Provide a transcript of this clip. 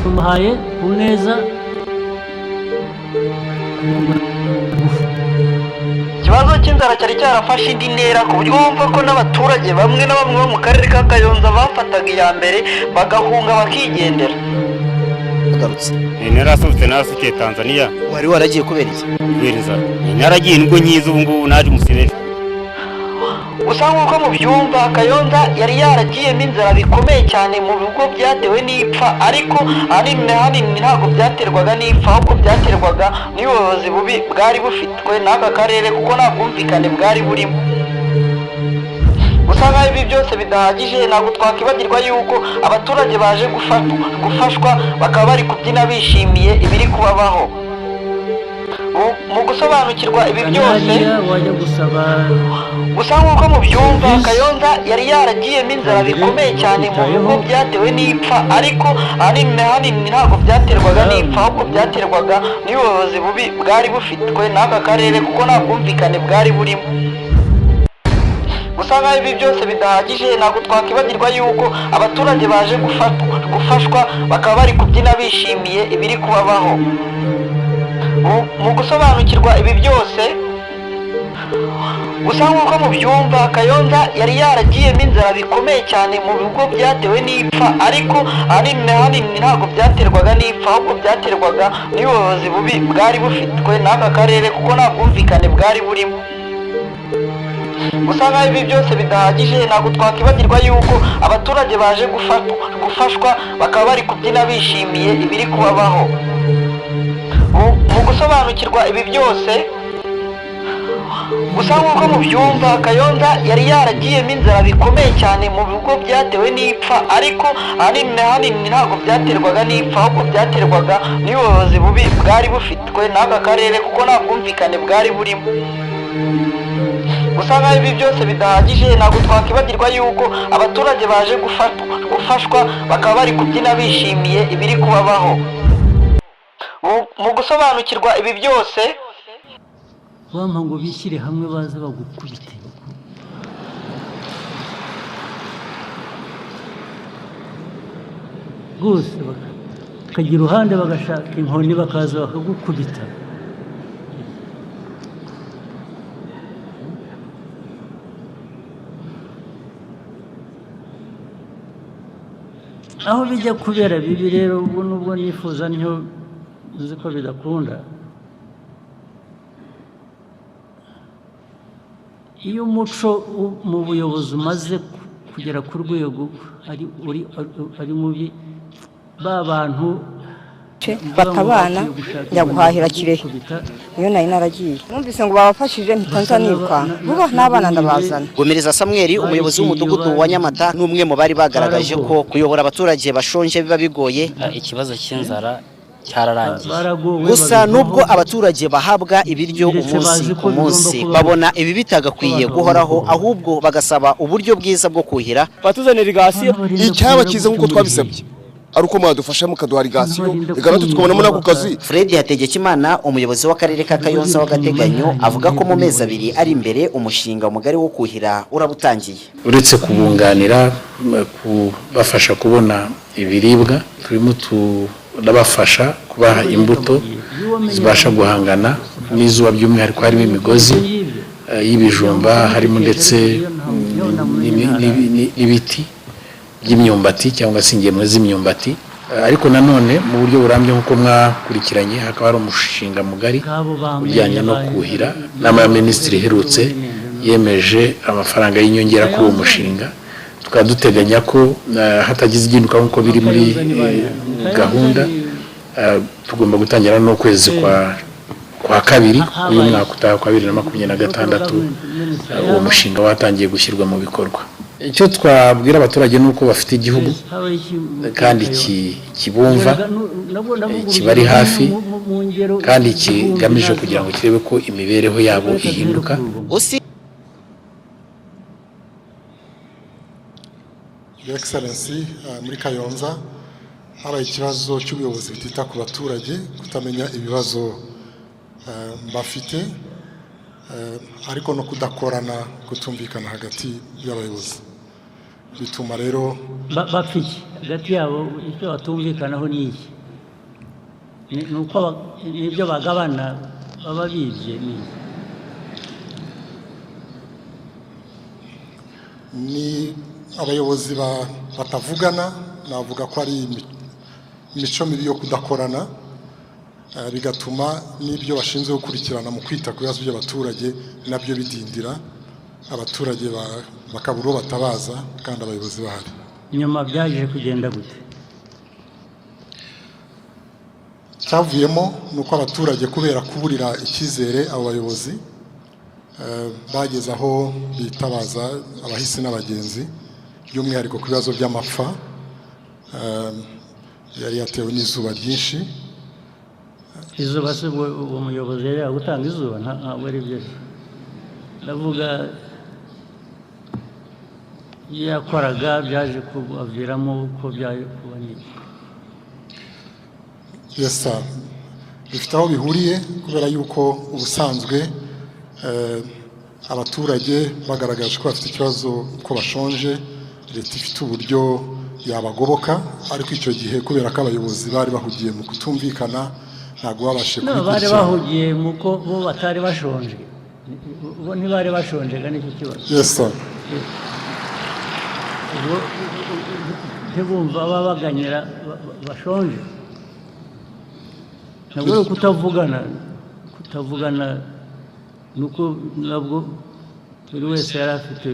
tumuhaye ku neza. Ikibazo cy'inzara cyari cyarafashe indi ntera ku buryo bumva ko n'abaturage bamwe na bamwe bo mu karere ka Kayonza bafataga iya mbere bagahunga bakigendera. Agarutse narasohotse nasukiye Tanzania. wari waragiye kubera iki? Kubera inzara. Naragiye nibwo nyiza ubu ngubu naje Museveni. Gusa nk'uko mubyumva Kayonza yari yaragiyemo inzara bikomeye cyane mu bigo byatewe n'ipfa, ariko ahanini ntabwo byaterwaga n'ipfa, ahubwo byaterwaga n'ubuyobozi bubi bwari bufitwe n'aka karere, kuko nta bwumvikane bwari burimo. Gusa nk'aho ibi byose bidahagije, ntabwo twakwibagirwa yuko abaturage baje gufashwa bakaba bari kubyina bishimiye ibiri kubabaho. Mu gusobanukirwa ibi byose, gusa nk'uko mubyumva Kayonza yari yaragiyemo inzara bikomeye cyane mu bigo byatewe n'ipfa, ariko ahanini ntabwo byaterwaga n'ipfa, ahubwo byaterwaga n'ubuyobozi bubi bwari bufitwe n'aka karere, kuko nta bwumvikane bwari burimo. Gusa nk'aho ibi byose bidahagije, ntabwo twakwibagirwa yuko abaturage baje gufashwa bakaba bari kubyina bishimiye ibiri kubabaho. Mu gusobanukirwa ibi byose, gusa nk'uko mubyumva Kayonza yari yaragiyemo inzara bikomeye cyane mu bigo byatewe n'ipfa, ariko ahanini ntabwo byaterwaga n'ipfa, ahubwo byaterwaga n'ubuyobozi bubi bwari bufitwe n'aka karere, kuko nta bwumvikane bwari burimo. Gusa nk'aho ibi byose bidahagije, ntabwo twakwibagirwa yuko abaturage baje gufashwa bakaba bari kubyina bishimiye ibiri kubabaho. Mu gusobanukirwa ibi byose, gusa nk'uko mubyumva Kayonza yari yaragiyemo inzara bikomeye cyane mu bigo byatewe n'ipfa, ariko ahanini ntabwo byaterwaga n'ipfa, ahubwo byaterwaga n'ubuyobozi bubi bwari bufitwe n'aka karere, kuko nta bwumvikane bwari burimo. Gusa nk'aho ibi byose bidahagije, ntabwo twakwibagirwa yuko abaturage baje gufashwa bakaba bari kubyina bishimiye ibiri kubabaho. Mu gusobanukirwa ibi byose, bampa ngo bishyire hamwe baze bagukubite rwose, bakagira uruhande bagashaka inkoni bakaza bakagukubita. aho bijya kubera bibi rero, ubwo nubwo nifuza ntyo uzi ko bidakunda. Iyo umuco mu buyobozi umaze kugera ku rwego ari mubi, ba bantu batabana njya guhahira Kirehe, iyo nari naragiye numvise ngo babafashije mpita nirukanga vuba n'abana ndabazana. Gumireza Samuel, umuyobozi w'umudugudu wa Nyamata, n'umwe mu bari bagaragaje ko kuyobora abaturage bashonje biba bigoye. Ikibazo cy'inzara cyararangiye, gusa nubwo abaturage bahabwa ibiryo umunsi ku munsi, babona ibi bitagakwiye guhoraho, ahubwo bagasaba uburyo bwiza bwo kuhira. Batuzanira irigasiyo, icyaba cyiza nk'uko twabisabye ari uko mwadufasha mukaduha irigasiyo, reka tukabonamo n'ako kazi. Fred Hategekimana, umuyobozi w'akarere ka Kayonza w'agateganyo, avuga ko mu mezi abiri ari imbere umushinga mugari wo kuhira urabutangiye. Uretse kubunganira kubafasha kubona ibiribwa, turimo turabafasha kubaha imbuto zibasha guhangana n'izuba, by'umwihariko harimo imigozi y'ibijumba, harimo ndetse n'ibiti by'imyumbati cyangwa se ingemwe z'imyumbati. Ariko nanone mu buryo burambye nk'uko mwakurikiranye, hakaba hari umushinga mugari ujyanye no kuhira. Inama ya minisitiri iherutse yemeje amafaranga y'inyongera kuri uwo mushinga. Tukaba duteganya ko hatagize igihinduka nk'uko biri muri gahunda, tugomba gutangira n'ukwezi kwa kabiri uyu mwaka utaha kwa 2026 uwo mushinga watangiye gushyirwa mu bikorwa. Icyo twabwira abaturage ni uko bafite igihugu kandi kibumva, kibari hafi, kandi kigamije kugira ngo kirebe ko imibereho yabo ihinduka. Excellency, muri Kayonza habaye ikibazo cy'ubuyobozi bitita ku baturage, kutamenya ibibazo bafite, ariko no kudakorana, kutumvikana hagati y'abayobozi. Bituma rero bapfiki hagati yabo, icyo batumvikanaho ni iki? nuko nibyo bagabana baba bibye ni abayobozi batavugana, navuga ko ari imico mibi yo kudakorana, bigatuma n'ibyo bashinzwe gukurikirana mu kwita ku bibazo by'abaturage nabyo bidindira, abaturage bakabura uwo batabaza kandi abayobozi bahari. Inyuma byaje kugenda gute? Cyavuyemo ni uko abaturage kubera kuburira icyizere abo bayobozi bageze aho bitabaza abahisi n'abagenzi, by'umwihariko ku bibazo by'amapfa yari yatewe n'izuba ryinshi. Izuba se uwo muyobozi yari gutanga izuba ntabwo ari byo. Ndavuga yakoraga byaje kubaviramo uko byaje kuba niki. Yesa bifite aho bihuriye kubera yuko ubusanzwe abaturage bagaragaje ko bafite ikibazo ko bashonje, leta ifite uburyo yabagoboka, ariko icyo gihe kubera ko abayobozi bari bahugiye mu kutumvikana ntabwo babashe kubikurikirana. Bari bahugiye mu ko bo batari bashonje, bo ntibari bashonje nicyo kibazo. Yesa ntibumva babaganyira bashonje. Ntabwo kutavugana nuko nabwo buri wese yari afite